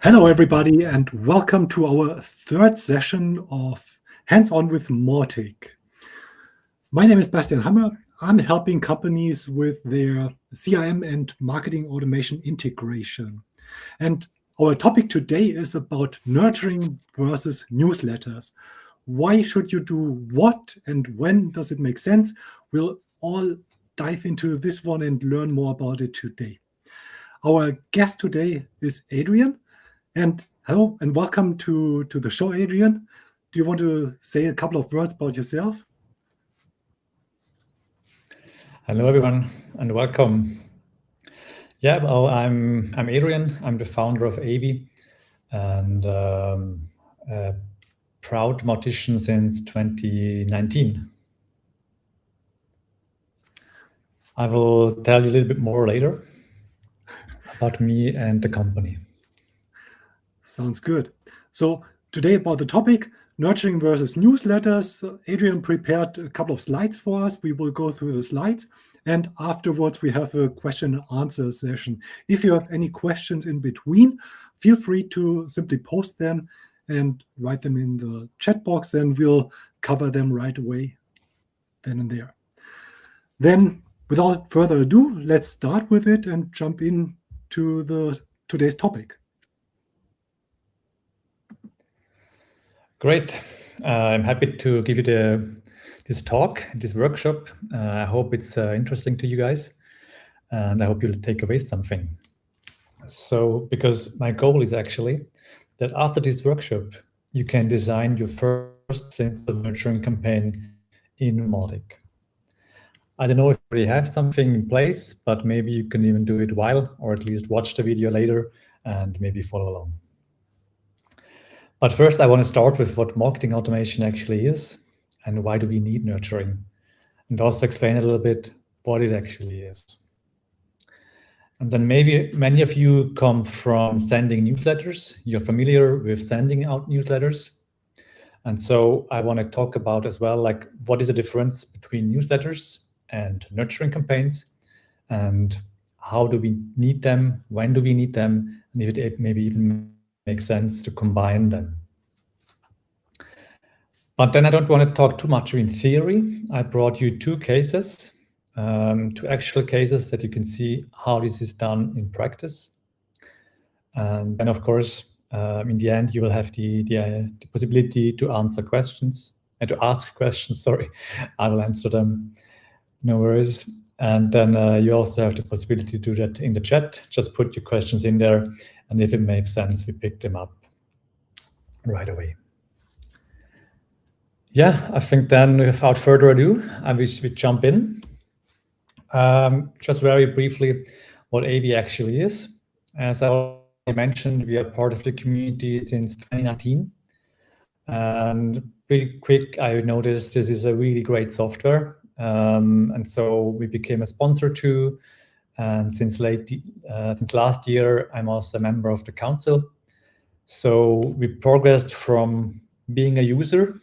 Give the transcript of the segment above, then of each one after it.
Hello, everybody, and welcome to our third session of Hands-on with Mautic. My name is Bastian Hammer. I'm helping companies with their CRM and marketing automation integration. And our topic today is about nurturing versus newsletters. Why should you do what and when does it make sense? We'll all dive into this one and learn more about it today. Our guest today is Adrian. And hello and welcome to the show, Adrian. Do you want to say a couple of words about yourself? Hello, everyone, and welcome. Yeah, well, I'm Adrian. I'm the founder of AV and a proud Mautician since 2019. I will tell you a little bit more later about me and the company. Sounds good. So today about the topic, nurturing versus newsletters. Adrian prepared a couple of slides for us. We will go through the slides. And afterwards, we have a question and answer session. If you have any questions in between, feel free to simply post them and write them in the chat box. Then we'll cover them right away, then and there. Then, without further ado, let's start with it and jump into today's topic. Great. I'm happy to give you this talk, this workshop. I hope it's interesting to you guys, and I hope you'll take away something. So, because my goal is actually that after this workshop, you can design your first simple nurturing campaign in Mautic. I don't know if you already have something in place, but maybe you can even do it while, or at least watch the video later and maybe follow along. But first, I want to start with what marketing automation actually is and why do we need nurturing, and also explain a little bit what it actually is. And then maybe many of you come from sending newsletters. You're familiar with sending out newsletters. And so I want to talk about as well, like, what is the difference between newsletters and nurturing campaigns, and how do we need them, when do we need them, and if it maybe even makes sense to combine them. But then I don't want to talk too much in theory. I brought you two cases, two actual cases that you can see how this is done in practice. And then, of course, in the end, you will have the possibility to answer questions and to ask questions. Sorry, I will answer them. No worries. And then you also have the possibility to do that in the chat. Just put your questions in there. And if it makes sense, we pick them up right away. Yeah, I think then without further ado, I wish we jump in. Just very briefly, what AV actually is. As I already mentioned, we are part of the community since 2019. And pretty quick, I noticed this is a really great software. And so we became a sponsor too. And since last year, I'm also a member of the council. So we progressed from being a user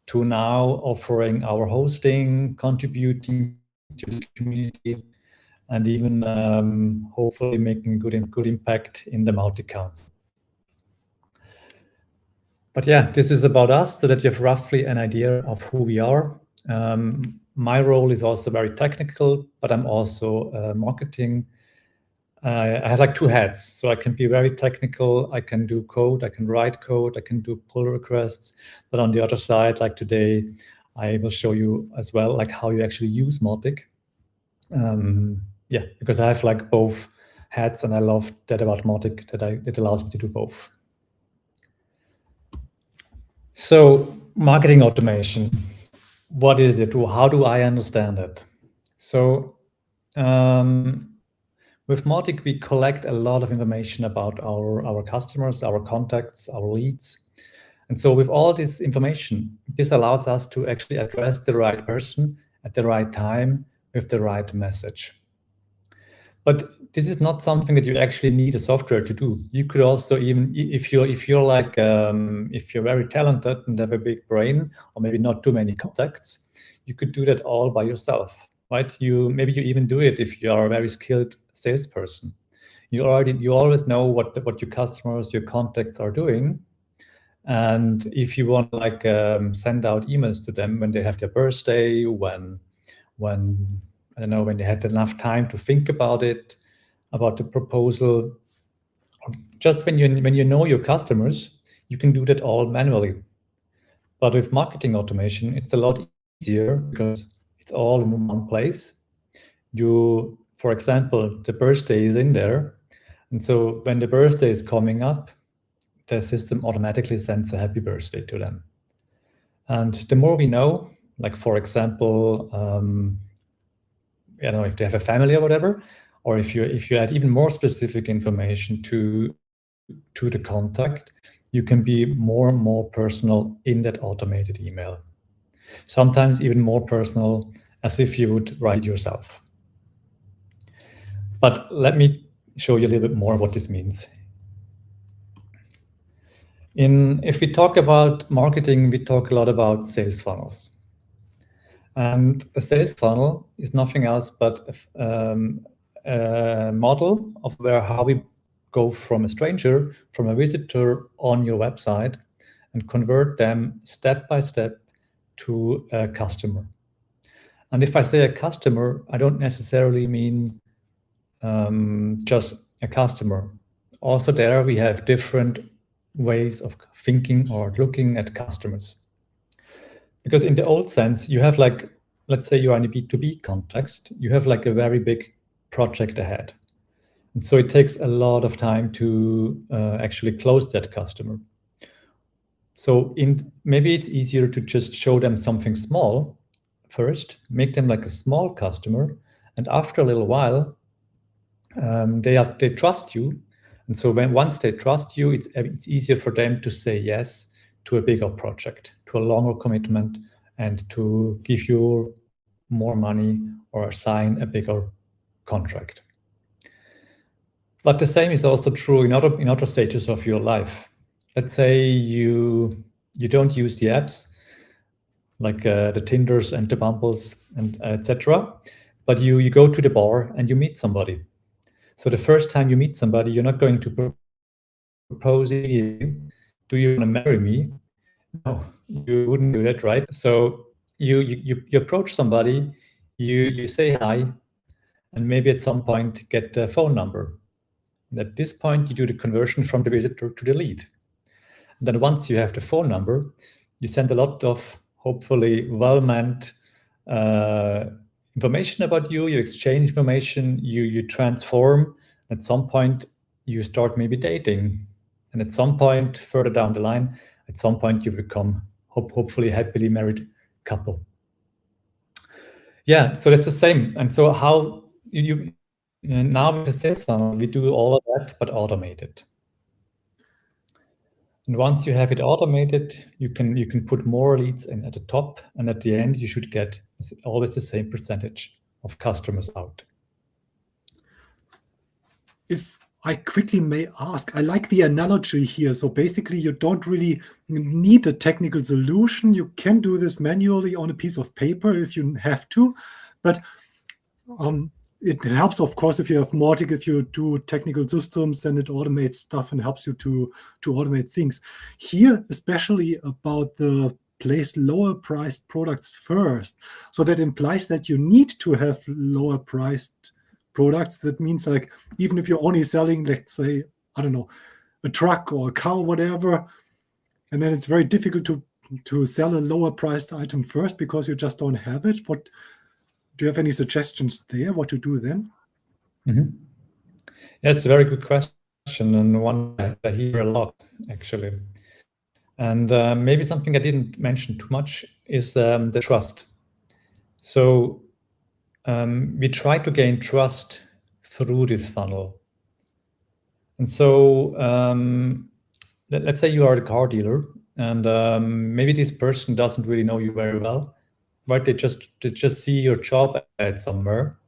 to now offering our hosting, contributing to the community, and even hopefully making good impact in the Mautic Council. But yeah, this is about us, so that you have roughly an idea of who we are. My role is also very technical, but I'm also marketing. I have like two hats, so I can be very technical. I can do code, I can write code, I can do pull requests. But on the other side, like today, I will show you as well, like how you actually use Mautic. Yeah, because I have like both hats, and I love that about Mautic, that it allows me to do both. So marketing automation, what is it? How do I understand it? So with Mautic, we collect a lot of information about our customers, our contacts, our leads. And so with all this information, this allows us to actually address the right person at the right time with the right message. But this is not something that you actually need a software to do. You could also, even if you're very talented and have a big brain, or maybe not too many contacts, you could do that all by yourself, right? Maybe you even do it if you are a very skilled salesperson. You always know what your customers, your contacts are doing. And if you want like send out emails to them when they have their birthday, when I don't know, when they had enough time to think about it, about the proposal, just when you know your customers, you can do that all manually. But with marketing automation, it's a lot easier because it's all in one place. For example, the birthday is in there. And so when the birthday is coming up, the system automatically sends a happy birthday to them. And the more we know, like for example, if they have a family or whatever, or if you add even more specific information to the contact, you can be more and more personal in that automated email. Sometimes even more personal, as if you would write yourself. But let me show you a little bit more what this means. If we talk about marketing, we talk a lot about sales funnels. And a sales funnel is nothing else but a model of how we go from a stranger, from a visitor on your website, and convert them step by step to a customer. And if I say a customer, I don't necessarily mean just a customer. Also there we have different ways of thinking or looking at customers. Because in the old sense, you have like, let's say you are in a B2B context, you have like a very big project ahead. And so it takes a lot of time to actually close that customer. So maybe it's easier to just show them something small first, make them like a small customer, and after a little while, they trust you. And so once they trust you, it's easier for them to say yes to a bigger project, to a longer commitment, and to give you more money or sign a bigger contract. But the same is also true in other stages of your life. Let's say you don't use the apps like the Tinders and the Bumbles and etc. But you go to the bar and you meet somebody. So the first time you meet somebody, you're not going to propose immediately, do you want to marry me? No, you wouldn't do that, right? So you approach somebody, you say hi, and maybe at some point get the phone number. And at this point, you do the conversion from the visitor to the lead. And then once you have the phone number, you send a lot of hopefully well-meant information about you, you exchange information, you transform. At some point, you start maybe dating. And at some point, further down the line, at some point, you become hopefully happily married couple. Yeah, so that's the same. And so how now with the sales funnel, we do all of that, but automated. And once you have it automated, you can put more leads in at the top, and at the end, you should get always the same percentage of customers out. If I quickly may ask, I like the analogy here. So basically, you don't really need a technical solution. You can do this manually on a piece of paper if you have to, but it helps, of course, if you have Mautic, if you do technical systems, then it automates stuff and helps you to automate things. Here, especially about the place lower priced products first. So that implies that you need to have lower priced products. That means like, even if you're only selling, let's say, I don't know, a truck or a car, whatever, and then it's very difficult to sell a lower priced item first because you just don't have it. Do you have any suggestions there, what to do then? Mm-hmm. Yeah, it's a very good question, and one I hear a lot, actually. And maybe something I didn't mention too much is the trust. So we try to gain trust through this funnel. And so let's say you are a car dealer, and maybe this person doesn't really know you very well, right? They just see your job ad somewhere.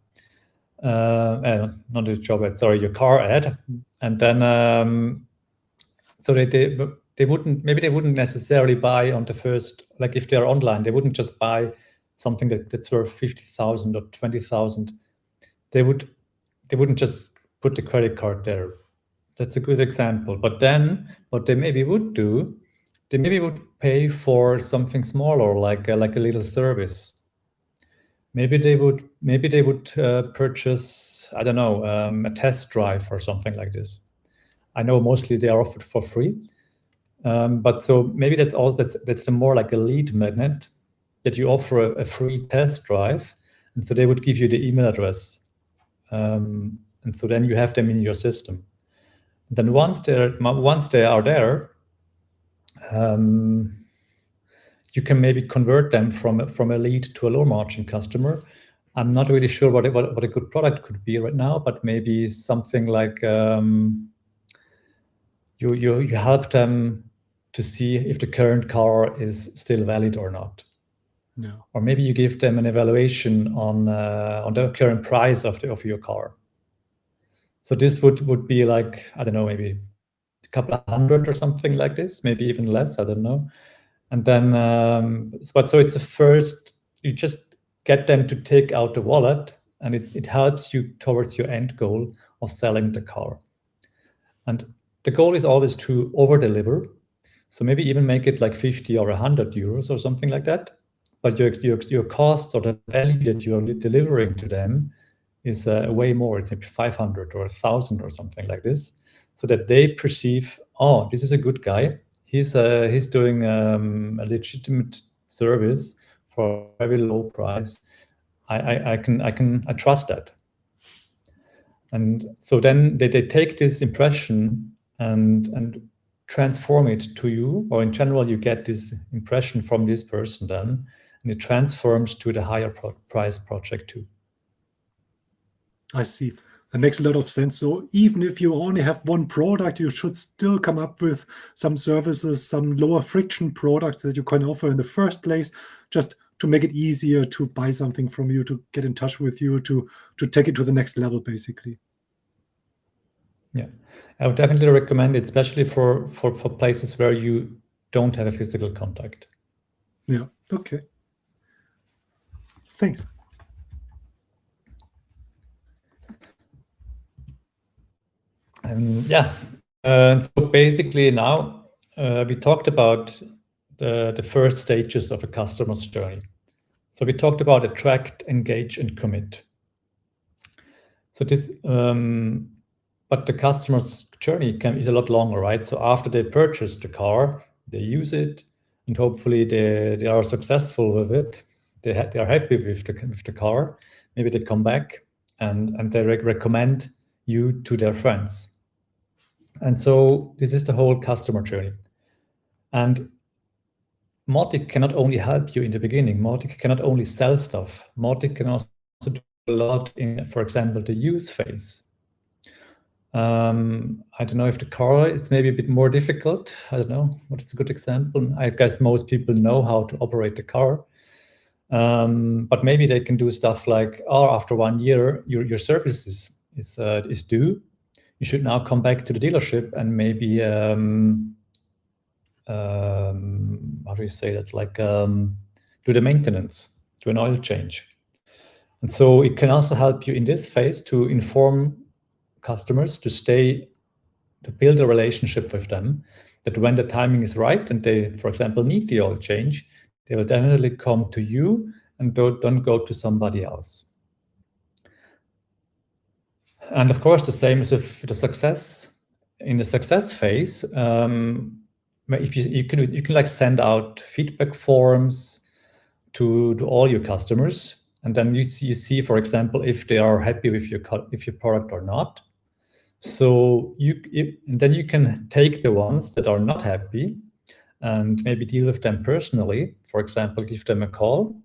Not the job ad, sorry, your car ad. And then so they wouldn't necessarily buy on the first, like if they're online, they wouldn't just buy something that's worth 50,000 or 20,000. They wouldn't just put the credit card there. That's a good example. But then what they maybe would do, they maybe would pay for something smaller, like a little service. Maybe they would purchase, I don't know, a test drive or something like this. I know mostly they are offered for free, but so maybe that's the more like a lead magnet, that you offer a free test drive, and so they would give you the email address, and so then you have them in your system. Then once they are there, you can maybe convert them from a lead to a low margin customer. I'm not really sure what a good product could be right now, but maybe something like you help them to see if the current car is still valid or not. Yeah. Or maybe you give them an evaluation on the current price of your car. So this would be like, I don't know, maybe a couple of hundred or something like this, maybe even less, I don't know. And then, so it's a first, you just get them to take out the wallet, and it helps you towards your end goal of selling the car. And the goal is always to over-deliver. So maybe even make it like 50 or 100 euros or something like that. But your cost or the value that you're delivering to them is way more. It's maybe 500 or 1,000 or something like this, so that they perceive, oh, this is a good guy. He's doing a legitimate service for a very low price. I trust that. And so then they take this impression and transform it to you, or in general, you get this impression from this person then, and it transforms to the higher price project too. I see. That makes a lot of sense. So even if you only have one product, you should still come up with some services, some lower friction products that you can offer in the first place, just to make it easier to buy something from you, to get in touch with you, to take it to the next level, basically. Yeah, I would definitely recommend it, especially for places where you don't have a physical contact. Yeah, okay. Thanks. Yeah, so basically now we talked about the first stages of a customer's journey. So we talked about attract, engage, and commit. So this, but the customer's journey is a lot longer, right? So after they purchase the car, they use it, and hopefully they are successful with it. They are happy with the car. Maybe they come back and they recommend you to their friends. And so this is the whole customer journey. And Mautic cannot only help you in the beginning. Mautic cannot only sell stuff. Mautic can also do a lot in, for example, the use phase. I don't know if the car, it's maybe a bit more difficult. I don't know, but it's a good example. I guess most people know how to operate the car. But maybe they can do stuff like, oh, after 1 year, your service is due. You should now come back to the dealership and maybe, how do you say that? Like do the maintenance, do an oil change. And so it can also help you in this phase to inform customers to build a relationship with them, that when the timing is right and they, for example, need the oil change, they will definitely come to you and don't go to somebody else. And of course, the same as if the success, in the success phase, if you can like send out feedback forms to all your customers, and then you see, for example, if they are happy with your product or not. So then you can take the ones that are not happy and maybe deal with them personally. For example, give them a call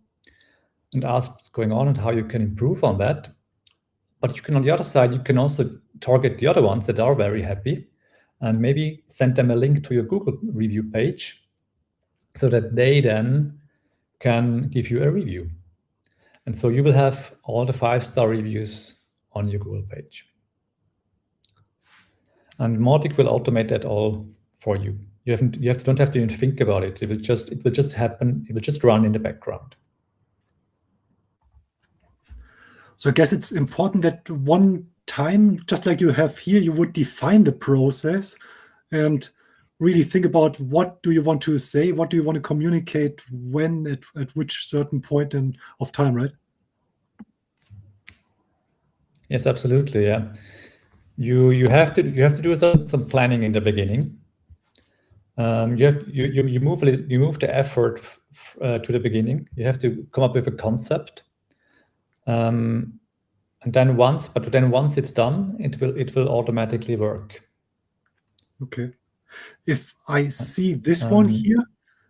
and ask what's going on and how you can improve on that. But you can, on the other side, you can also target the other ones that are very happy and maybe send them a link to your Google review page so that they then can give you a review. And so you will have all the 5-star reviews on your Google page. And Mautic will automate that all for you. Don't have to even think about it. It will just happen. It will just run in the background. So I guess it's important that one time, just like you have here, you would define the process and really think about what do you want to say, what do you want to communicate, when, at which certain point of time, right? Yes, absolutely. Yeah, you have to do some planning in the beginning. You move the effort to the beginning. You have to come up with a concept, and then once it's done, it will automatically work. Okay. If I see this one here,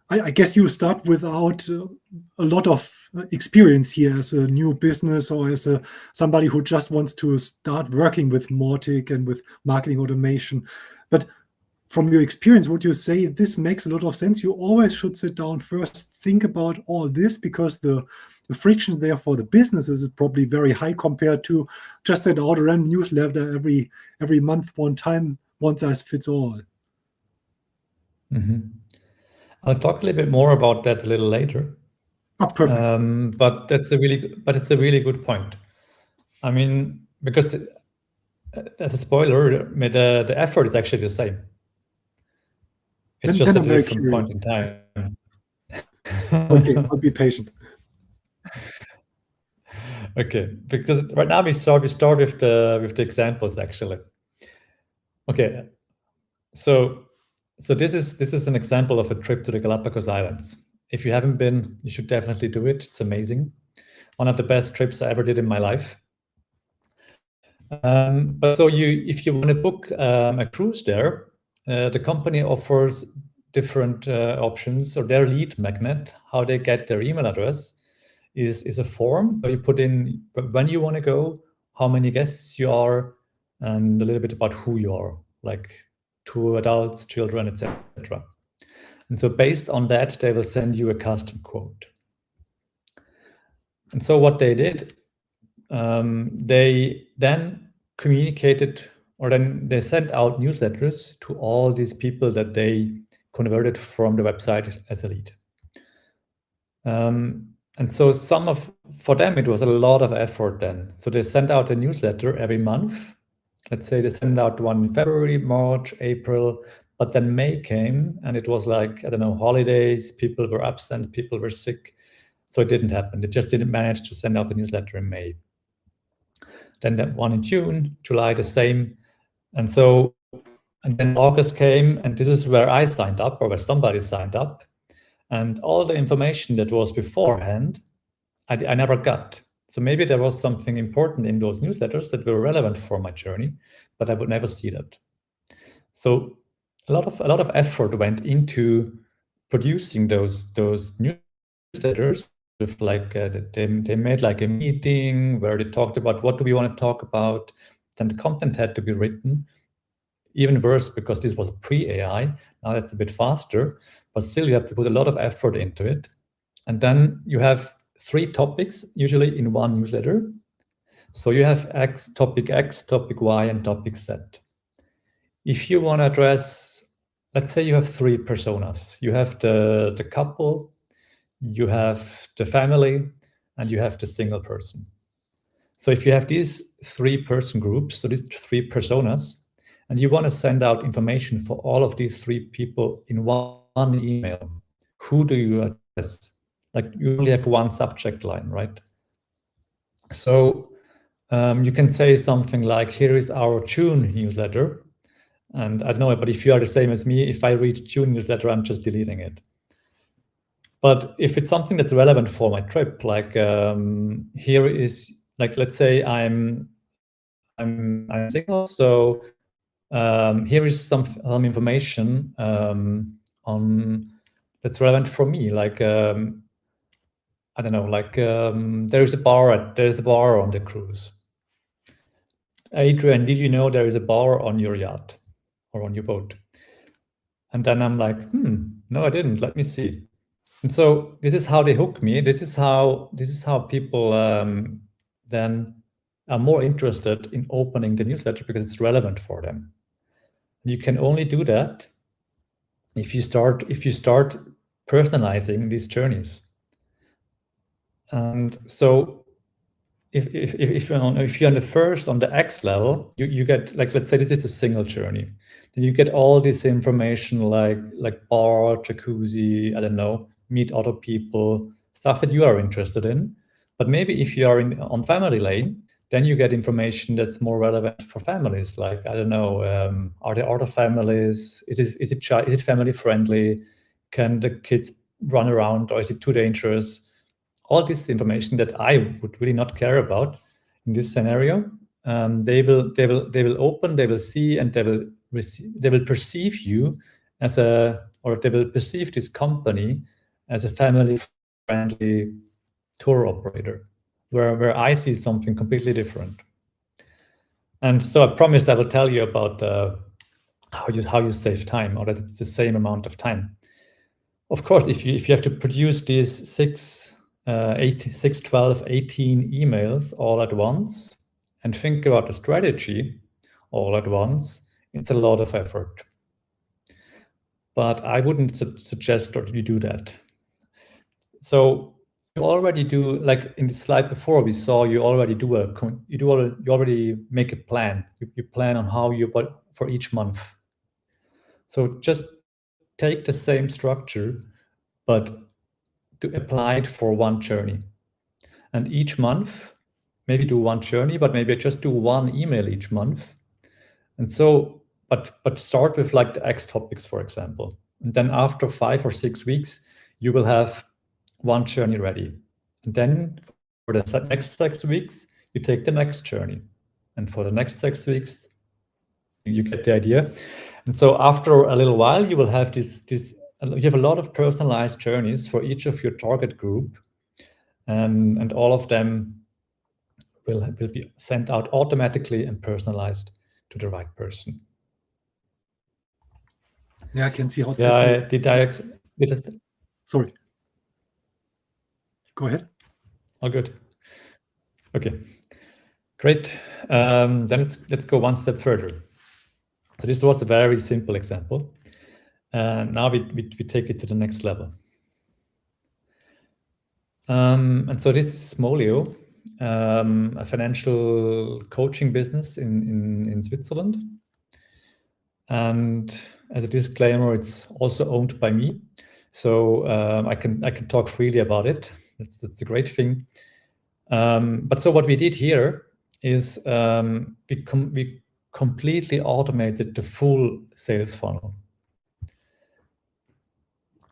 I guess you start without a lot of experience here as a new business or as somebody who just wants to start working with Mautic and with marketing automation. But from your experience, would you say this makes a lot of sense? You always should sit down first, think about all this, because the friction there for the businesses is probably very high compared to just send out a random newsletter every month, one time, one size fits all. I'll talk a little bit more about that a little later. Oh, perfect. But it's a really good point. I mean, because as a spoiler, the effort is actually the same. It's just a different point in time. Okay, I'll be patient. Okay, because right now we start with the examples actually. Okay, so this is an example of a trip to the Galapagos Islands. If you haven't been, you should definitely do it. It's amazing. One of the best trips I ever did in my life. But so if you want to book a cruise there, the company offers different options, or their lead magnet, how they get their email address, is a form where you put in when you want to go, how many guests you are, and a little bit about who you are, like 2 adults, children, etc. And so based on that, they will send you a custom quote. And so what they did, they then communicated, or then they sent out newsletters to all these people that they converted from the website as a lead. And so for them, it was a lot of effort then. So they sent out a newsletter every month. Let's say they sent out one in February, March, April, but then May came and it was like, I don't know, holidays, people were absent, people were sick. So it didn't happen. They just didn't manage to send out the newsletter in May. Then that one in June, July, the same. And then August came, and this is where I signed up, or where somebody signed up. And all the information that was beforehand, I never got. So maybe there was something important in those newsletters that were relevant for my journey, but I would never see that. So a lot of effort went into producing those newsletters. With like they made like a meeting where they talked about what do we want to talk about. Then the content had to be written. Even worse, because this was pre-AI. Now that's a bit faster, but still you have to put a lot of effort into it. And then you have 3 topics usually in one newsletter. So you have topic X, topic Y, and topic Z. If you want to address, let's say you have 3 personas. You have the couple, you have the family, and you have the single person. So if you have these 3 person groups, so these 3 personas, and you want to send out information for all of these 3 people in one email, who do you address? Like you only have one subject line, right? So you can say something like, here is our June newsletter. And I don't know, but if you are the same as me, if I read June newsletter, I'm just deleting it. But if it's something that's relevant for my trip, like here is, like, let's say I'm single, so here is some information on that's relevant for me. Like I don't know, like there's a bar on the cruise. Adrian, did you know there is a bar on your yacht or on your boat? And then I'm like, no, I didn't. Let me see. And so this is how they hook me. This is how people then are more interested in opening the newsletter because it's relevant for them. You can only do that if you start personalizing these journeys. And so if you're on the first, on the X level, you get, like, let's say this is a single journey, then you get all this information like bar, jacuzzi, I don't know, meet other people, stuff that you are interested in. But maybe if you are on family lane, then you get information that's more relevant for families. Like, I don't know, are there other families? Is it family friendly? Can the kids run around, or is it too dangerous? All this information that I would really not care about in this scenario, they will open, they will see, and they will perceive you as they will perceive this company as a family-friendly tour operator, where I see something completely different. And so I promised I will tell you about how you save time, or that it's the same amount of time. Of course, if you have to produce these 6, 12, 18 emails all at once and think about the strategy all at once, it's a lot of effort. But I wouldn't suggest that you do that. So you already do, like in the slide before, we saw you already you already make a plan. You plan on how for each month. So just take the same structure, but to apply it for one journey. And each month, maybe do one journey, but maybe just do one email each month. And so, but start with like the X topics, for example. And then after 5 or 6 weeks, you will have one journey ready. And then for the next 6 weeks, you take the next journey. And for the next 6 weeks, you get the idea. And so after a little while, you will have you have a lot of personalized journeys for each of your target group. And all of them will be sent out automatically and personalized to the right person. Yeah, I can see how. Sorry. Go ahead. All good. Okay, great. Then let's go one step further. So this was a very simple example. Now we take it to the next level. And so this is Smolio, a financial coaching business in Switzerland. And as a disclaimer, it's also owned by me. So I can talk freely about it. That's a great thing. But so what we did here is we completely automated the full sales funnel.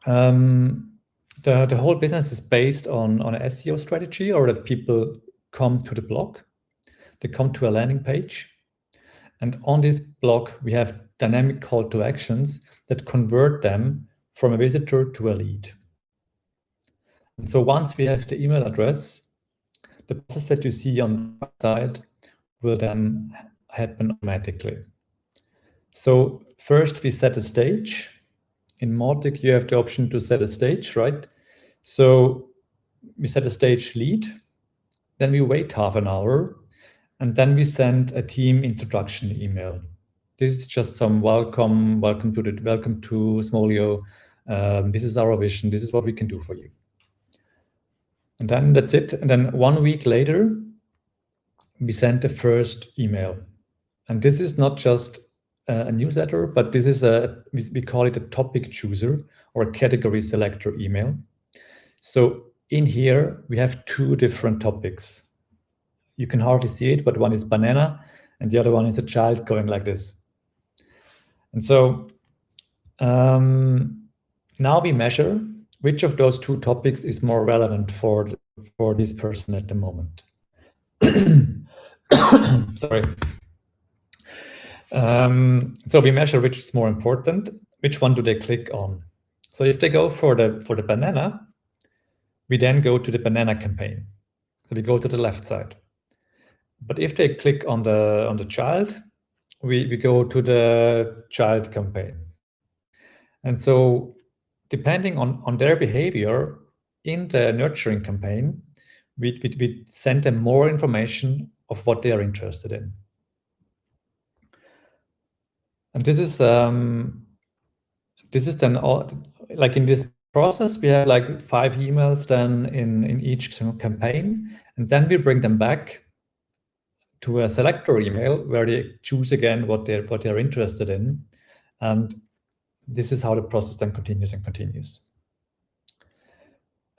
The whole business is based on an SEO strategy, or that people come to the blog, they come to a landing page, and on this blog we have dynamic call to actions that convert them from a visitor to a lead. And so once we have the email address, the process that you see on the side will then happen automatically. So first we set a stage. In Mautic, you have the option to set a stage, right? So we set a stage lead, then we wait half an hour, and then we send a team introduction email. This is just some welcome to Smolio. This is our vision. This is what we can do for you. And then that's it. And then 1 week later, we send the first email. And this is not just a newsletter, but this is we call it a topic chooser or a category selector email. So in here, we have 2 different topics. You can hardly see it, but one is banana and the other one is a child going like this. And so now we measure which of those 2 topics is more relevant for this person at the moment. Sorry. So we measure which is more important, which one do they click on. So if they go for the banana, we then go to the banana campaign. So we go to the left side. But if they click on the child, we go to the child campaign. And so depending on their behavior in the nurturing campaign, we send them more information of what they are interested in. And this is then all, like in this process, we have like 5 emails then in each campaign, and then we bring them back to a selector email where they choose again what they're interested in, and this is how the process then continues and continues.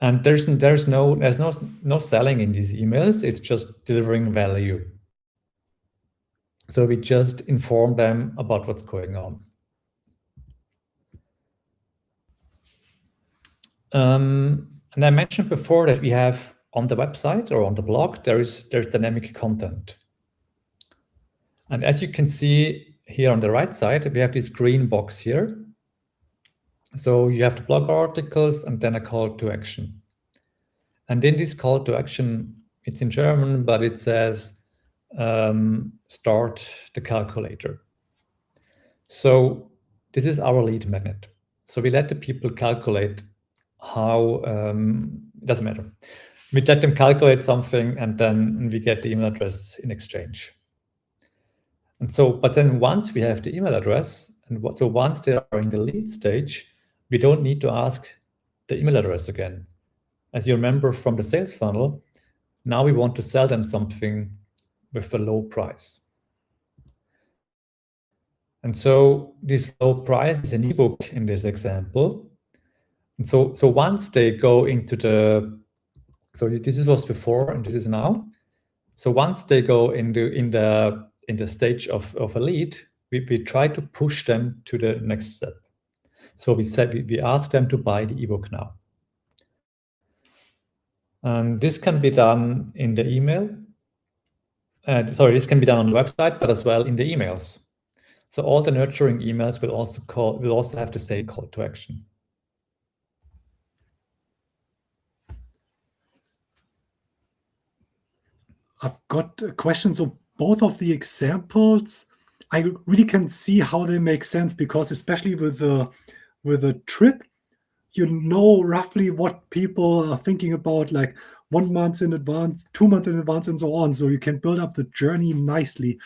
And there's no selling in these emails. It's just delivering value. So we just inform them about what's going on. And I mentioned before that we have on the website or on the blog, there's dynamic content. And as you can see here on the right side, we have this green box here. So you have the blog articles and then a call to action. And in this call to action, it's in German, but it says, start the calculator. So this is our lead magnet. So we let the people calculate how, it doesn't matter. We let them calculate something and then we get the email address in exchange. And so, but then once we have the email address, and so once they are in the lead stage, we don't need to ask the email address again. As you remember from the sales funnel, now we want to sell them something with a low price. And so this low price is an ebook in this example. And so once they go into the, so this was before and this is now. So once they go in the stage of a lead, we try to push them to the next step. So we ask them to buy the ebook now. And this can be done in the email. This can be done on the website, but as well in the emails. So all the nurturing emails will also have the same call to action. I've got questions on both of the examples. I really can see how they make sense because especially with a trip, you know roughly what people are thinking about, like 1 month in advance, 2 months in advance, and so on. So you can build up the journey nicely.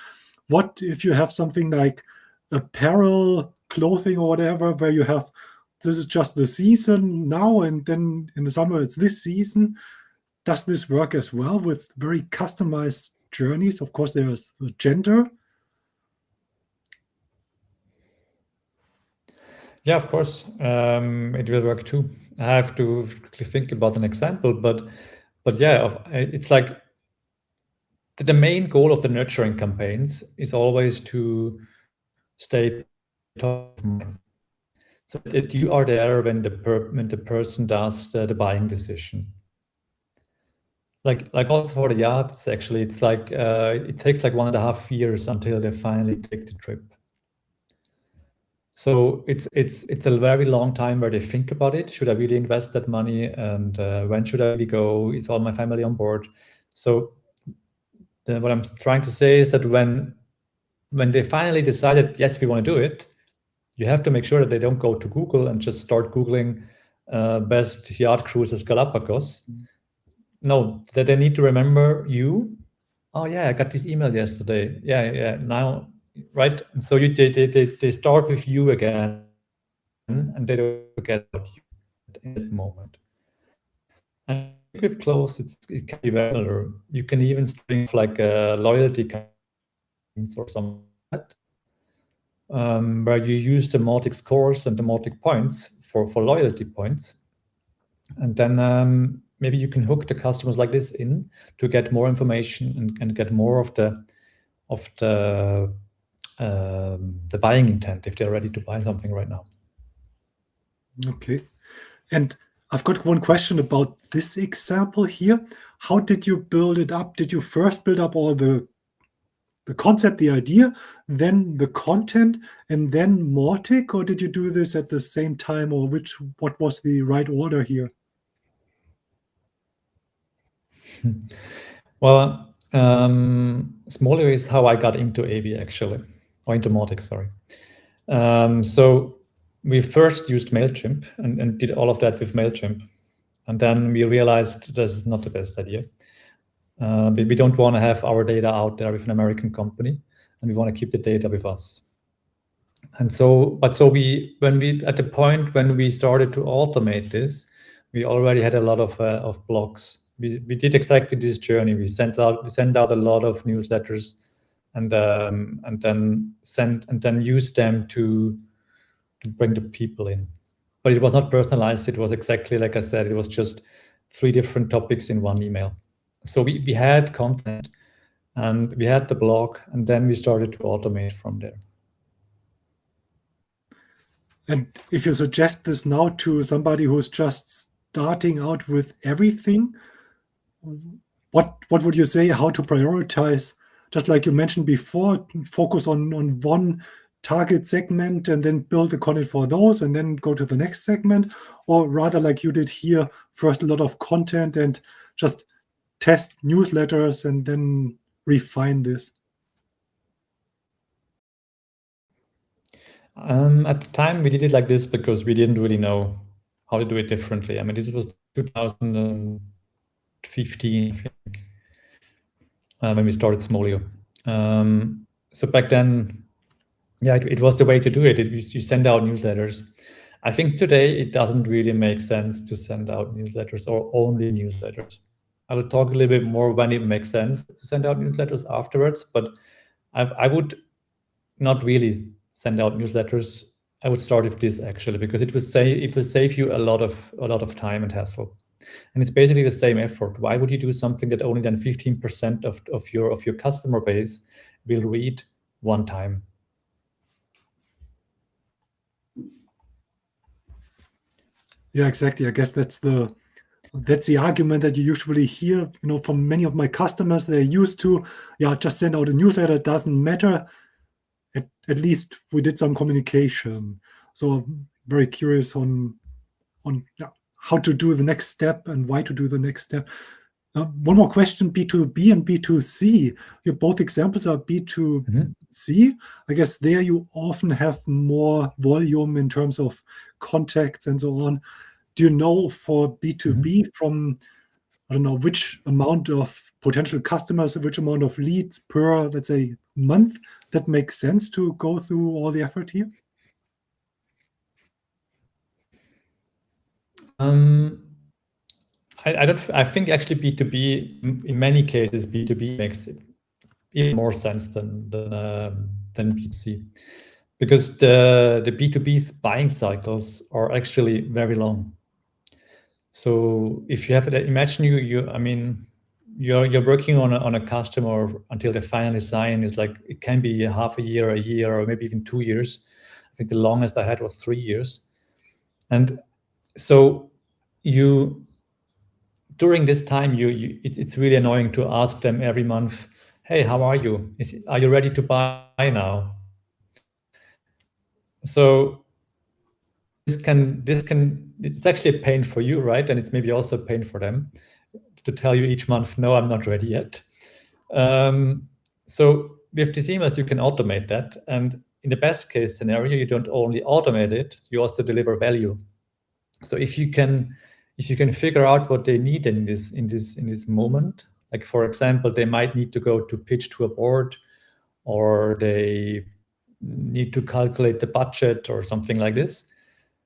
What if you have something like apparel, clothing, or whatever, where you have, this is just the season now, and then in the summer it's this season? Does this work as well with very customized journeys? Of course, there's the gender. Yeah, of course, it will work too. I have to think about an example, but yeah, it's like the main goal of the nurturing campaigns is always to stay top of mind, so that you are there when the person does the buying decision. Like also for the yachts, actually, it's like it takes like 1.5 years until they finally take the trip. So it's a very long time where they think about it. Should I really invest that money? And when should I really go? Is all my family on board? So what I'm trying to say is that when they finally decided, yes, we want to do it, you have to make sure that they don't go to Google and just start Googling best yacht cruises Galapagos. No, that they need to remember you. Oh yeah, I got this email yesterday. Yeah. Now, right? And so they start with you again, and they don't forget about you in that moment. And with clothes, it can be very similar. You can even string like a loyalty campaigns or something like that, where you use the Mautic scores and the Mautic points for loyalty points, and then maybe you can hook the customers like this in to get more information and get more of the buying intent if they're ready to buy something right now. Okay. And I've got one question about this example here. How did you build it up? Did you first build up all the concept, the idea, then the content, and then Mautic, or did you do this at the same time, or what was the right order here? Well, Smolio is how I got into AV actually, or into Mautic, sorry. So we first used MailChimp and did all of that with MailChimp. And then we realized this is not the best idea. We don't want to have our data out there with an American company, and we want to keep the data with us. And so, when we at the point when we started to automate this, we already had a lot of blogs. We did exactly this journey. We sent out a lot of newsletters, and then use them to bring the people in. But it was not personalized. It was exactly like I said. It was just 3 different topics in one email. So we had content, and we had the blog, and then we started to automate from there. And if you suggest this now to somebody who's just starting out with everything, what would you say, how to prioritize? Just like you mentioned before, focus on one target segment and then build the content for those and then go to the next segment, or rather like you did here, first a lot of content and just test newsletters and then refine this? At the time, we did it like this because we didn't really know how to do it differently. I mean, this was 2015, I think, when we started Smolio. So back then, yeah, it was the way to do it. You send out newsletters. I think today it doesn't really make sense to send out newsletters or only newsletters. I will talk a little bit more when it makes sense to send out newsletters afterwards, but I would not really send out newsletters. I would start with this actually, because it will save you a lot of time and hassle. And it's basically the same effort. Why would you do something that only then 15% of your customer base will read one time? Yeah, exactly. I guess that's the argument that you usually hear, from many of my customers. They're used to, just send out a newsletter. It doesn't matter. At least we did some communication. So I'm very curious on how to do the next step and why to do the next step. One more question, B2B and B2C. Your both examples are B2C. I guess there you often have more volume in terms of contacts and so on. Do you know for B2B from, I don't know, which amount of potential customers, which amount of leads per, let's say, month that makes sense to go through all the effort here? I think actually B2B, in many cases, B2B makes it even more sense than B2C, because the B2B's buying cycles are actually very long. So if you have, imagine you're working on a customer until they finally sign is like, it can be half a year, or maybe even 2 years. I think the longest I had was 3 years. And so during this time, it's really annoying to ask them every month, hey, how are you? Are you ready to buy now? So it's actually a pain for you, right? And it's maybe also a pain for them to tell you each month, no, I'm not ready yet. So with these emails, you can automate that. And in the best case scenario, you don't only automate it, you also deliver value. So if you can figure out what they need in this moment, like for example, they might need to go to pitch to a board, or they need to calculate the budget or something like this.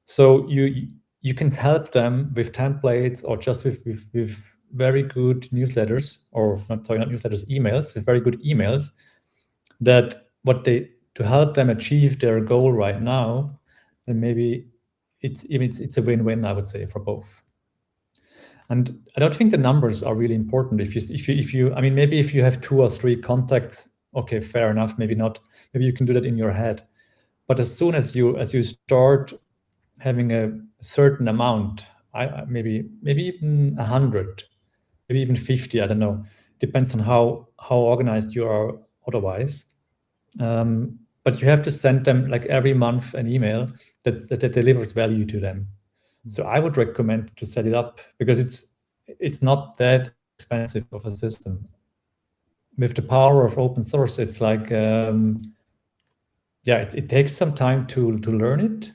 So you can help them with templates, or just with very good newsletters, or not newsletters, emails, with very good emails, that to help them achieve their goal right now, then maybe it's a win-win, I would say, for both. And I don't think the numbers are really important. Maybe if you have 2 or 3 contacts, okay, fair enough. Maybe not. Maybe you can do that in your head. But as soon as you start having a certain amount, maybe even 100, maybe even 50, I don't know. Depends on how organized you are otherwise. But you have to send them like every month an email that delivers value to them. So I would recommend to set it up, because it's not that expensive of a system. With the power of open source, it's like, it takes some time to learn it,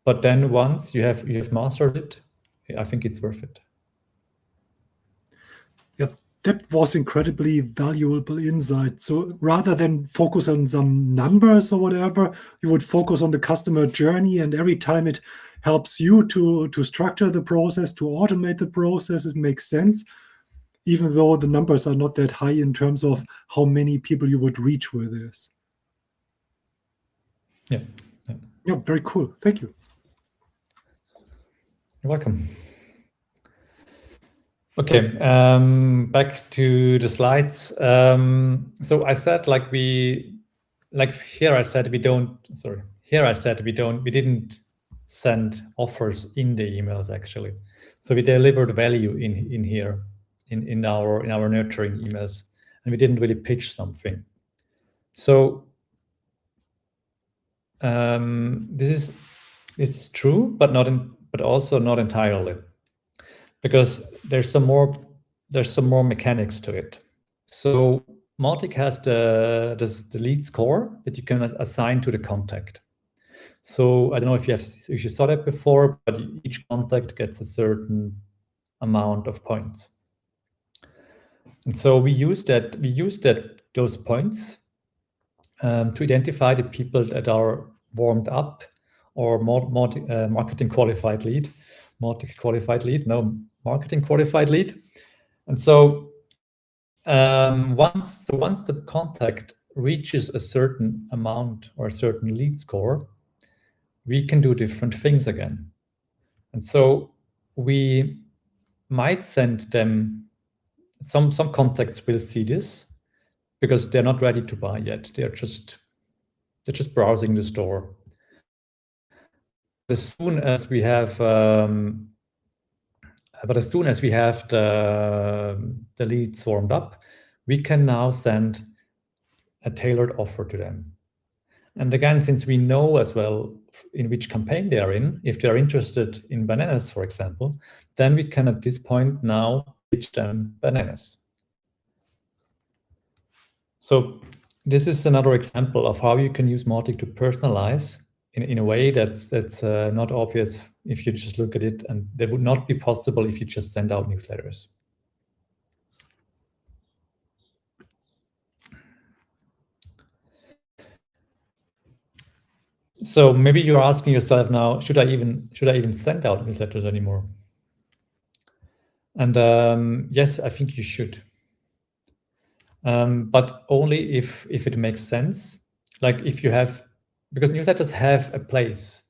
but then once you have mastered it, I think it's worth it. Yeah, That was incredibly valuable insight. So rather than focus on some numbers or whatever, you would focus on the customer journey, and every time it helps you to structure the process, to automate the process, it makes sense, even though the numbers are not that high in terms of how many people you would reach with this. Yeah. Yeah, very cool. Thank you. You're welcome. Okay, back to the slides. So I said here I said we didn't send offers in the emails actually. So we delivered value in here in our nurturing emails, and we didn't really pitch something. So this is true, but also not entirely, because there's some more mechanics to it. So Mautic has the lead score that you can assign to the contact. So I don't know if you saw that before, but each contact gets a certain amount of points. And so we use those points to identify the people that are warmed up or marketing qualified lead. Mautic qualified lead, no, marketing qualified lead. And so once the contact reaches a certain amount or a certain lead score, we can do different things again. And so we might send them, some contacts will see this because they're not ready to buy yet. They're just browsing the store. As soon as we have the leads warmed up, we can now send a tailored offer to them. And again, since we know as well in which campaign they are in, if they're interested in bananas, for example, then we can at this point now pitch them bananas. So this is another example of how you can use Mautic to personalize in a way that's not obvious if you just look at it, and that would not be possible if you just send out newsletters. So maybe you're asking yourself now, should I even send out newsletters anymore? And yes, I think you should, but only if it makes sense. Like if you have, because newsletters have a place.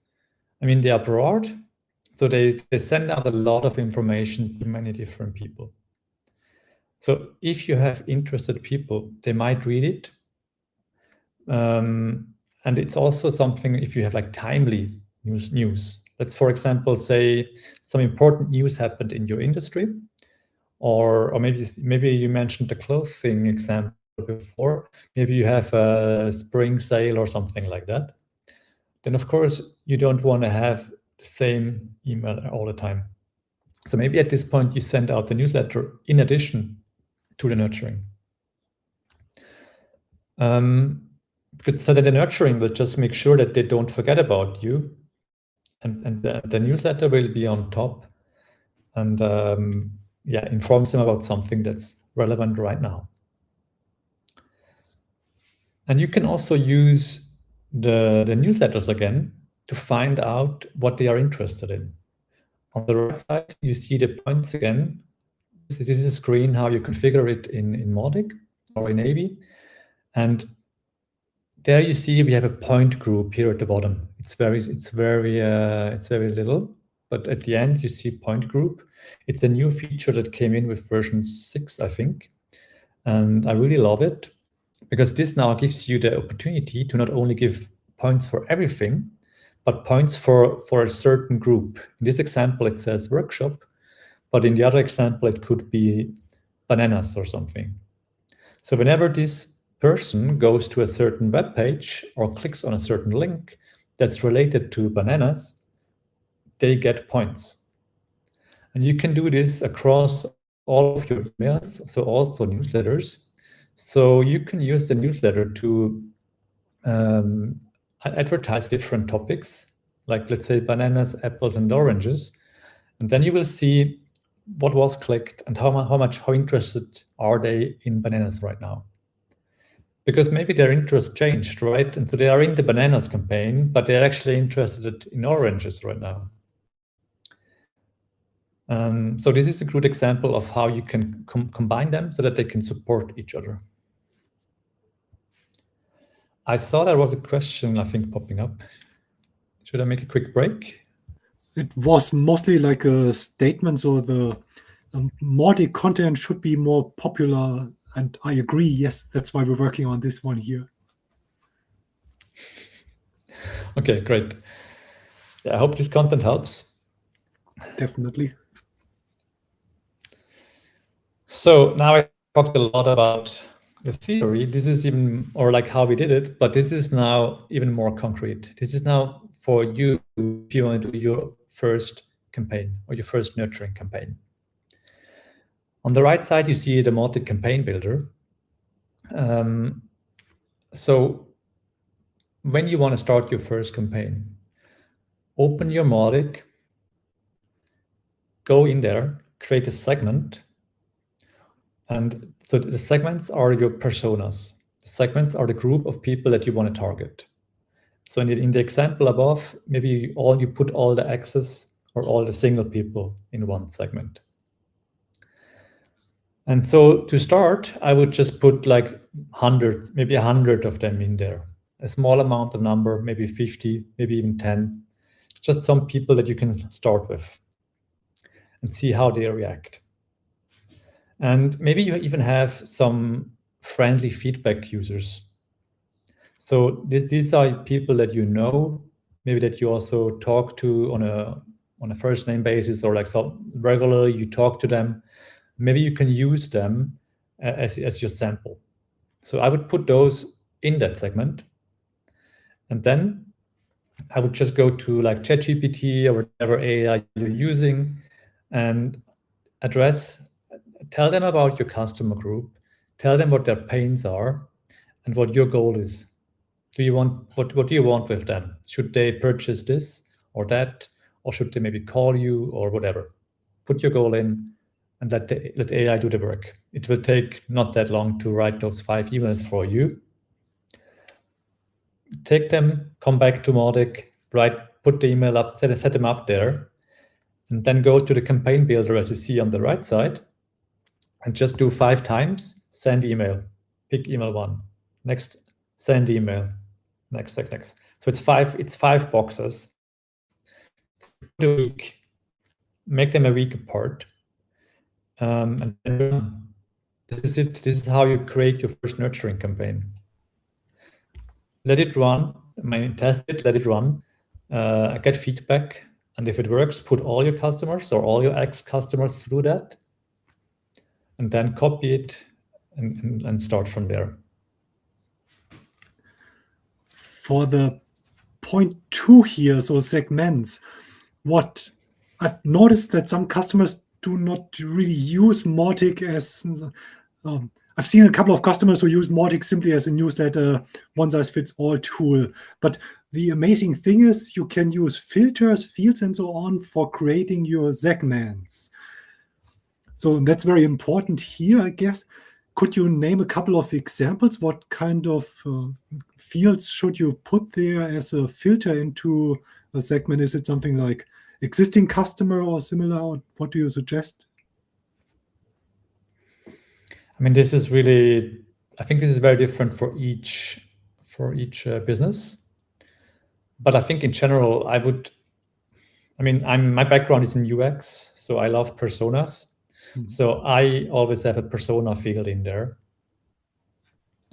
I mean, they are broad, so they send out a lot of information to many different people. So if you have interested people, they might read it. And it's also something if you have like timely news. Let's, for example, say some important news happened in your industry, or maybe you mentioned the clothing example before. Maybe you have a spring sale or something like that. Then of course you don't want to have the same email all the time. So maybe at this point you send out the newsletter in addition to the nurturing. So that the nurturing will just make sure that they don't forget about you, and the newsletter will be on top, and informs them about something that's relevant right now. And you can also use the newsletters again to find out what they are interested in. On the right side, you see the points again. This is a screen how you configure it in Mautic or in AV. And there you see we have a point group here at the bottom. It's very little, but at the end you see point group. It's a new feature that came in with version 6, I think. And I really love it because this now gives you the opportunity to not only give points for everything, but points for a certain group. In this example, it says workshop, but in the other example, it could be bananas or something. So whenever this person goes to a certain web page or clicks on a certain link that's related to bananas, they get points. And you can do this across all of your emails, so also newsletters. So you can use the newsletter to advertise different topics, like let's say bananas, apples, and oranges. And then you will see what was clicked, and how interested are they in bananas right now? Because maybe their interest changed, right? And so they are in the bananas campaign, but they're actually interested in oranges right now. So this is a good example of how you can combine them so that they can support each other. I saw there was a question, I think, popping up. Should I make a quick break? It was mostly like a statement, so the Mautic content should be more popular, and I agree. Yes, that's why we're working on this one here. Okay, great. Yeah, I hope this content helps. Definitely. So now I talked a lot about the theory. This is even, or like how we did it, but this is now even more concrete. This is now for you if you want to do your first campaign or your first nurturing campaign. On the right side, you see the Mautic campaign builder. So when you want to start your first campaign, open your Mautic, go in there, create a segment. And so the segments are your personas. The segments are the group of people that you want to target. So in the example above, maybe you put all the X's or all the single people in one segment. And so to start, I would just put like 100, maybe 100 of them in there. A small amount of number, maybe 50, maybe even 10. Just some people that you can start with and see how they react. And maybe you even have some friendly feedback users. So these are people that you know, maybe that you also talk to on a first name basis, or like some regularly you talk to them. Maybe you can use them as your sample. So I would put those in that segment. And then I would just go to like ChatGPT or whatever AI you're using and tell them about your customer group, tell them what their pains are and what your goal is. What do you want with them? Should they purchase this or that, or should they maybe call you or whatever? Put your goal in and let AI do the work. It will take not that long to write those 5 emails for you. Take them, come back to Mautic, put the email up, set them up there, and then go to the campaign builder as you see on the right side, and just do 5 times, send email, pick email 1, next, send email, next. So it's 5 boxes. Put a week, make them a week apart, and then this is it. This is how you create your first nurturing campaign. Let it run. Test it. Let it run. Get feedback, and if it works, put all your customers or all your ex-customers through that, and then copy it and start from there. For the point 2 here, so segments, what I've noticed that some customers do not really use Mautic as I've seen a couple of customers who use Mautic simply as a newsletter, one-size-fits-all tool. But the amazing thing is you can use filters, fields, and so on for creating your segments. So that's very important here, I guess. Could you name a couple of examples? What kind of fields should you put there as a filter into a segment? Is it something like existing customer or similar? Or what do you suggest? I mean, this is really, I think this is very different for each business. But I think in general, my background is in UX, so I love personas. Mm-hmm. So I always have a persona field in there.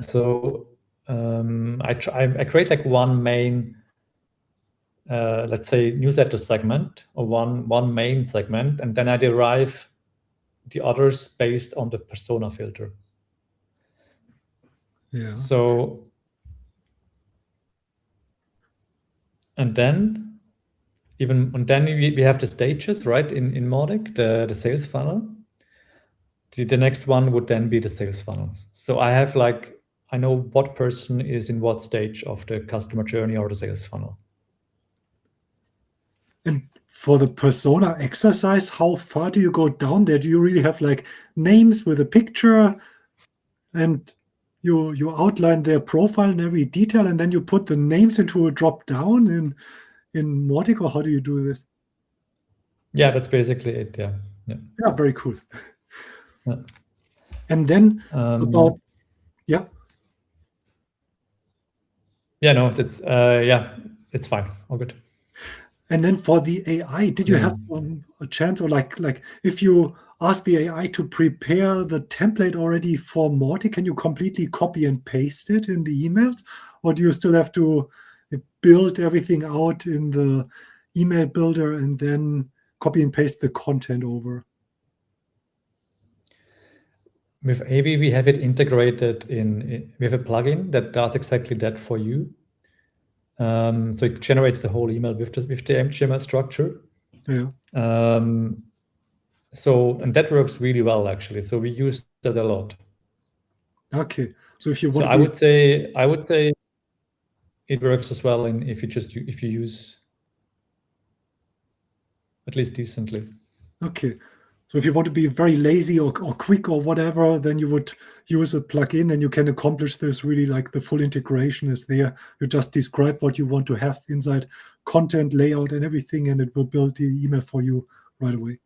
So I create like one main, let's say, newsletter segment or one main segment, and then I derive the others based on the persona filter. Yeah. So, and then we have the stages, right, in Mautic, the sales funnel. The next one would then be the sales funnels. So I know what person is in what stage of the customer journey or the sales funnel. And for the persona exercise, how far do you go down there? Do you really have like names with a picture and you outline their profile in every detail and then you put the names into a drop down in Mautic, or how do you do this? Yeah, that's basically it. Yeah. Yeah, very cool. Yeah. And then about yeah. Yeah, no, that's yeah, it's fine. All good. And then for the AI, did you have a chance, or like if you ask the AI to prepare the template already for Mautic, can you completely copy and paste it in the emails, or do you still have to build everything out in the email builder and then copy and paste the content over? With AV, we have it integrated we have a plugin that does exactly that for you. So it generates the whole email with the HTML structure. Yeah. So, and that works really well, actually. So we use that a lot. Okay. So if you want So I would say it works as well if you use at least decently. Okay. So if you want to be very lazy or quick or whatever, then you would use a plugin and you can accomplish this really, like the full integration is there. You just describe what you want to have inside content, layout, and everything, and it will build the email for you right away.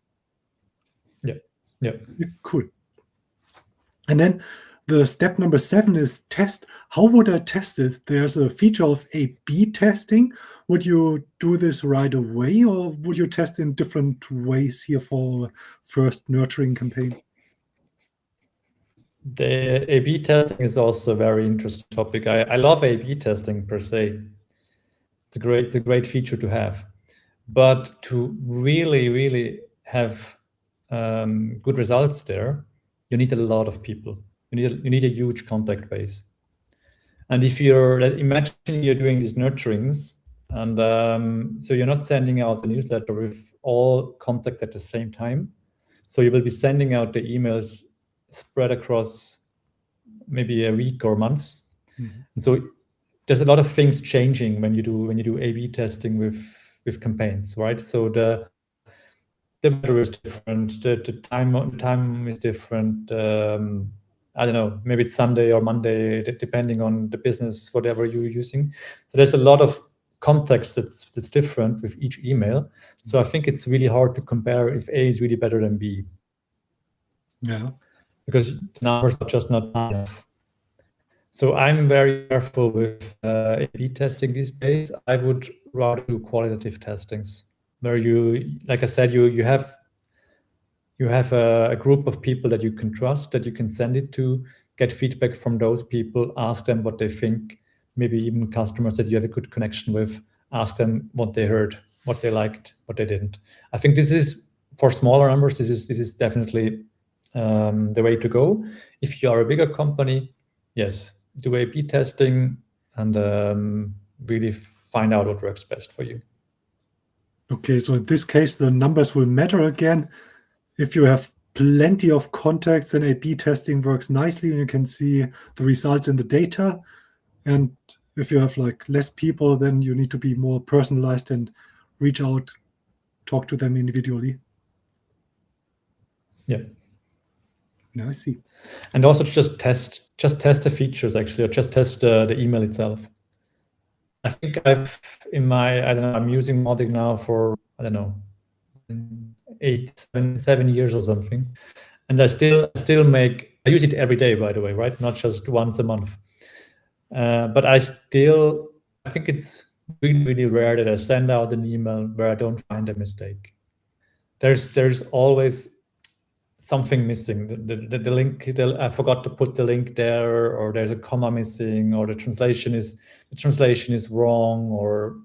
Yeah. Yeah. Cool. And then the step number 7 is test. How would I test it? There's a feature of A/B testing. Would you do this right away, or would you test in different ways here for first nurturing campaign? The A/B testing is also a very interesting topic. I love A/B testing per se. It's a great feature to have. But to really have good results there, you need a lot of people. You need a huge contact base. And if imagine you're doing these nurturings, and so you're not sending out the newsletter with all contacts at the same time. So you will be sending out the emails spread across maybe a week or months. Mm-hmm. And so there's a lot of things changing when you do A/B testing with campaigns, right? So the matter is different, the time is different. I don't know, maybe it's Sunday or Monday, depending on the business, whatever you're using. So there's a lot of context that's different with each email. So I think it's really hard to compare if A is really better than B. Yeah. Because the numbers are just not high enough. So I'm very careful with A/B testing these days. I would rather do qualitative testings, where like I said, you have a group of people that you can trust, that you can send it to, get feedback from those people, ask them what they think, maybe even customers that you have a good connection with, ask them what they heard, what they liked, what they didn't. I think this is, for smaller numbers, this is definitely the way to go. If you are a bigger company, yes, do A/B testing and really find out what works best for you. Okay, so in this case, the numbers will matter again. If you have plenty of contacts, then A/B testing works nicely, and you can see the results in the data. And if you have like less people, then you need to be more personalized and reach out, talk to them individually. Yeah. Yeah, I see. And also just test the features, actually, or just test the email itself. I think I'm using Mautic now for, 7 years or something. And I use it every day, by the way, right? Not just once a month. But I think it's really, really rare that I send out an email where I don't find a mistake. There's always something missing. The link, I forgot to put the link there, or there's a comma missing, or the translation is wrong, or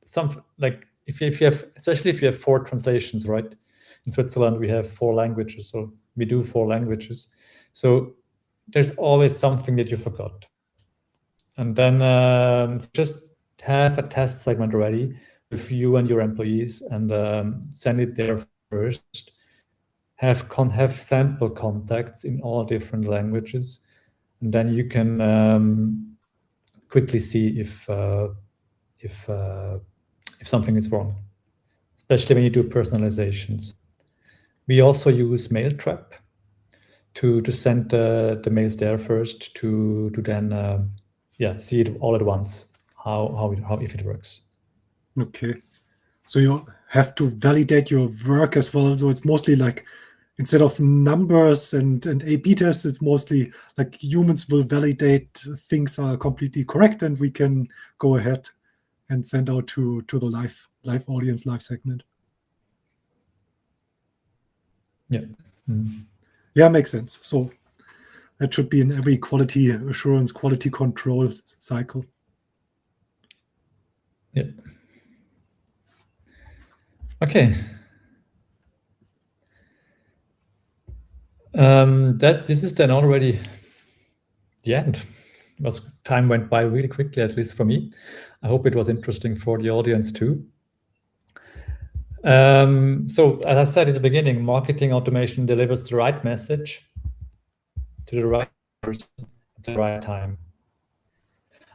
something like if you have, especially if you have 4 translations, right? In Switzerland, we have 4 languages, so we do 4 languages. So there's always something that you forgot. And then just have a test segment ready with you and your employees, and send it there first. Have sample contacts in all different languages, and then you can quickly see if something is wrong. especially when you do personalizations. We also use mail trap to send the mails there first to then see it all at once, how if it works. Okay. So you have to validate your work as well. So it's mostly like, instead of numbers and A/B tests, it's mostly like humans will validate things are completely correct, and we can go ahead and send out to the live audience, live segment. Yeah. Mm. Yeah, makes sense. So that should be in every quality assurance, quality control cycle. Yeah. Okay. This is then already the end. Time went by really quickly, at least for me. I hope it was interesting for the audience too. So as I said at the beginning, marketing automation delivers the right message to the right person at the right time.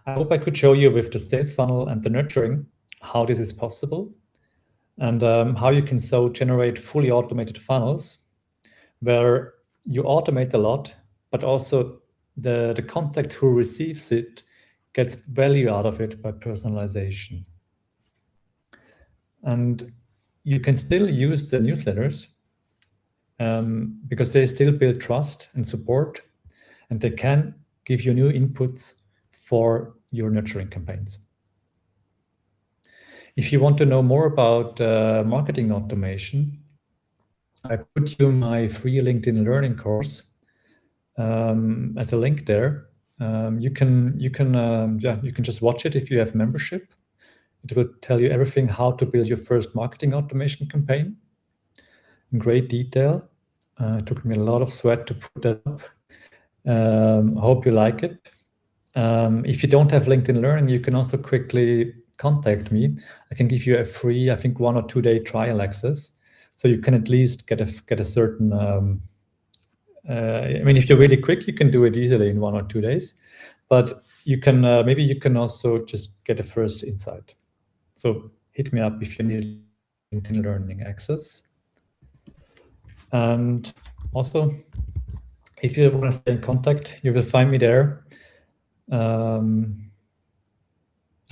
I hope I could show you with the sales funnel and the nurturing how this is possible, and how you can so generate fully automated funnels where you automate a lot, but also the contact who receives it gets value out of it by personalization. And you can still use the newsletters because they still build trust and support, and they can give you new inputs for your nurturing campaigns. If you want to know more about marketing automation, I put you my free LinkedIn learning course as a link there. You can just watch it if you have membership. It will tell you everything how to build your first marketing automation campaign in great detail. It took me a lot of sweat to put that up. I hope you like it. If you don't have LinkedIn Learning, you can also quickly contact me. I can give you a free, I think, 1 or 2 day trial access, so you can at least get a certain. I mean, if you're really quick, you can do it easily in 1 or 2 days, but you can maybe you can also just get a first insight. So hit me up if you need LinkedIn Learning access. And also, if you want to stay in contact, you will find me there.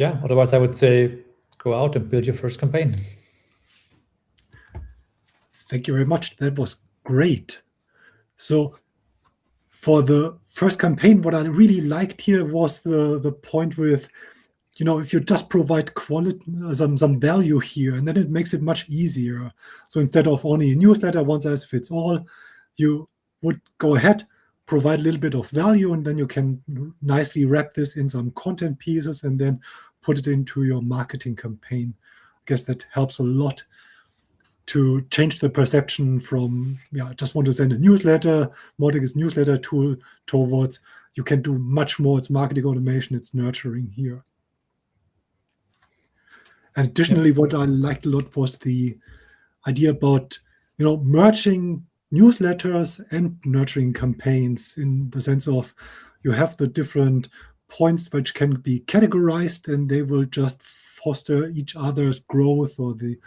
Otherwise I would say go out and build your first campaign. Thank you very much. That was great. So for the first campaign, what I really liked here was the point with, if you just provide quality, some value here, and then it makes it much easier. So instead of only a newsletter, one size fits all, you would go ahead, provide a little bit of value, and then you can nicely wrap this in some content pieces and then put it into your marketing campaign. I guess that helps a lot to change the perception from, I just want to send a newsletter, Mautic is newsletter tool, towards you can do much more. It's marketing automation, it's nurturing here. And additionally, what I liked a lot was the idea about, merging newsletters and nurturing campaigns, in the sense of you have the different points which can be categorized, and they will just foster each other's growth, or the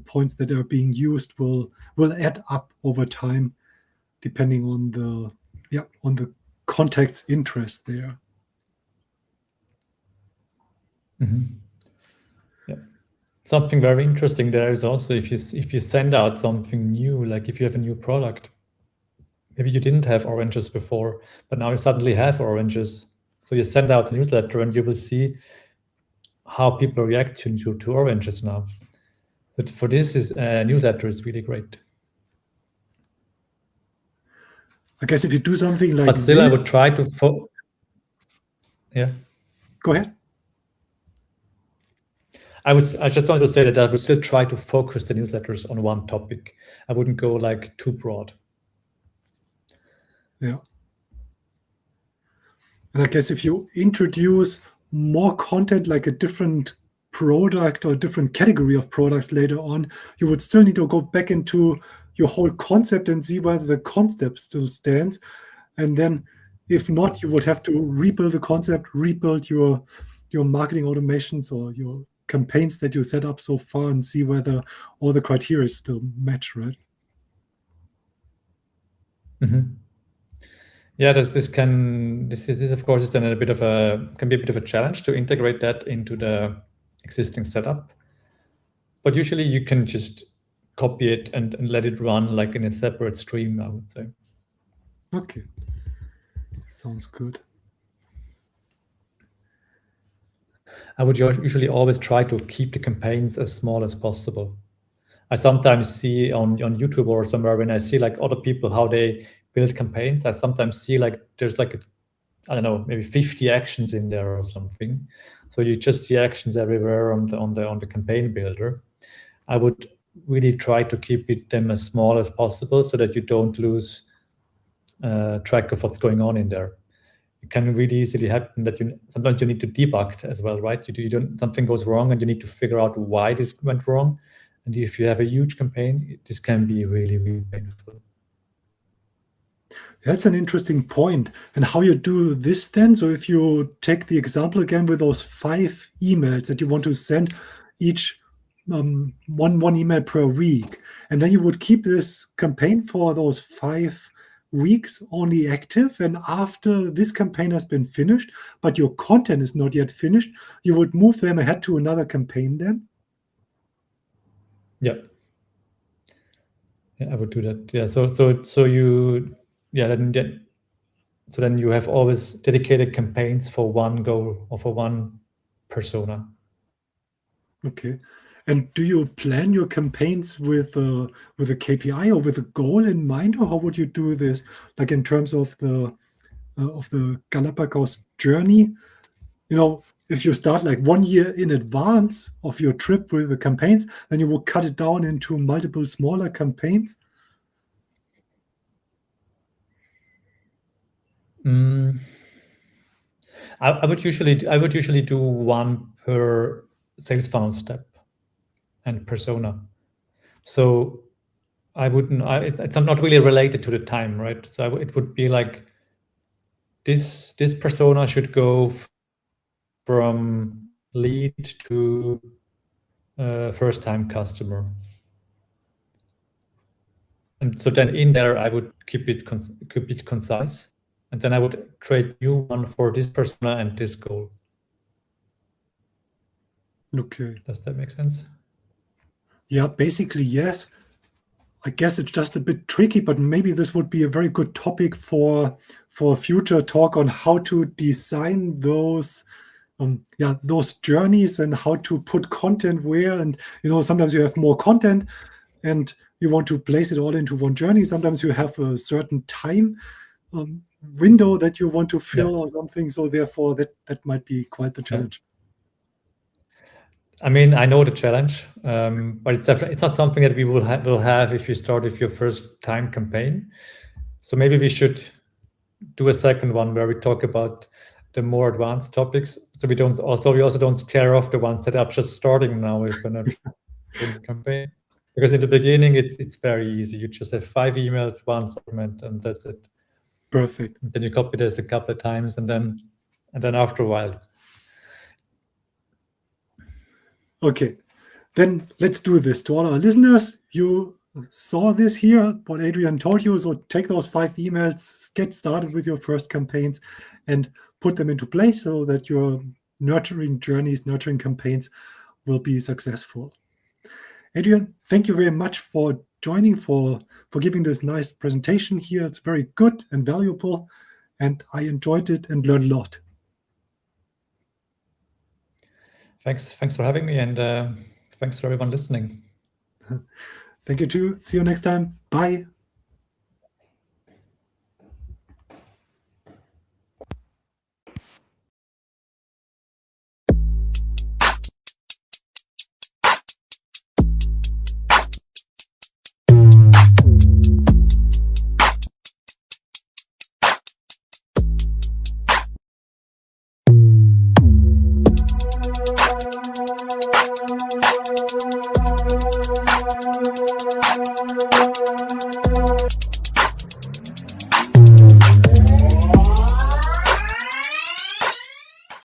points that are being used will add up over time, depending on the contact's interest there. Mm-hmm. Yeah. Something very interesting there is also if you send out something new, like if you have a new product, maybe you didn't have oranges before, but now you suddenly have oranges. So you send out a newsletter and you will see how people react to oranges now. But for this, newsletter is really great. I guess if you do something like but still, I would try to. Yeah. Go ahead. I just wanted to say that I would still try to focus the newsletters on one topic. I wouldn't go like too broad. Yeah. And I guess if you introduce more content, like a different product or a different category of products later on, you would still need to go back into your whole concept and see whether the concept still stands. And then if not, you would have to rebuild the concept, rebuild your marketing automations or your campaigns that you set up so far and see whether all the criteria still match, right? Mm-hmm. Yeah, this of course is then can be a bit of a challenge to integrate that into the existing setup. But usually you can just copy it and let it run like in a separate stream, I would say. Okay, sounds good. I would usually always try to keep the campaigns as small as possible. I sometimes see on YouTube or somewhere when I see like other people, how they build campaigns, I sometimes see like there's like, I don't know, maybe 50 actions in there or something. So you just see actions everywhere on the campaign builder. I would really try to keep them as small as possible so that you don't lose track of what's going on in there. It can really easily happen that sometimes you need to debug as well, right? Something goes wrong and you need to figure out why this went wrong. And if you have a huge campaign, this can be really, really painful. That's an interesting point. And how you do this then? So if you take the example again with those 5 emails that you want to send, each one email per week, and then you would keep this campaign for those 5 weeks only active, and after this campaign has been finished, but your content is not yet finished, you would move them ahead to another campaign then? Yeah. Yeah, I would do that. Yeah. So then you have always dedicated campaigns for one goal or for one persona. Okay. And do you plan your campaigns with a KPI or with a goal in mind, or how would you do this? Like in terms of the Galapagos journey, if you start like 1 year in advance of your trip with the campaigns, then you will cut it down into multiple smaller campaigns. I would usually do one per sales funnel step and persona. So it's not really related to the time, right? So it would be like this persona should go from lead to first time customer. And so then in there, I would keep it concise. And then I would create new one for this persona and this goal. Okay. Does that make sense? Yeah, basically, yes. I guess it's just a bit tricky, but maybe this would be a very good topic for a future talk on how to design those journeys and how to put content where. And sometimes you have more content and you want to place it all into one journey. Sometimes you have a certain time window that you want to fill or something. So therefore, that might be quite the challenge. I mean, I know the challenge, but it's not something that we will have if you start with your first time campaign. So maybe we should do a second one where we talk about the more advanced topics. So we also don't scare off the ones that are just starting now with a nurturing campaign. Because in the beginning, it's very easy. You just have 5 emails, 1 segment, and that's it. Perfect. And then you copy this a couple of times, and then after a while. Okay, then let's do this. To all our listeners, you saw this here, what Adrian told you. So take those 5 emails, get started with your first campaigns, and put them into place so that your nurturing journeys, nurturing campaigns will be successful. Adrian, thank you very much for joining, for giving this nice presentation here. It's very good and valuable, and I enjoyed it and learned a lot. Thanks for having me, and thanks for everyone listening. Thank you too. See you next time. Bye.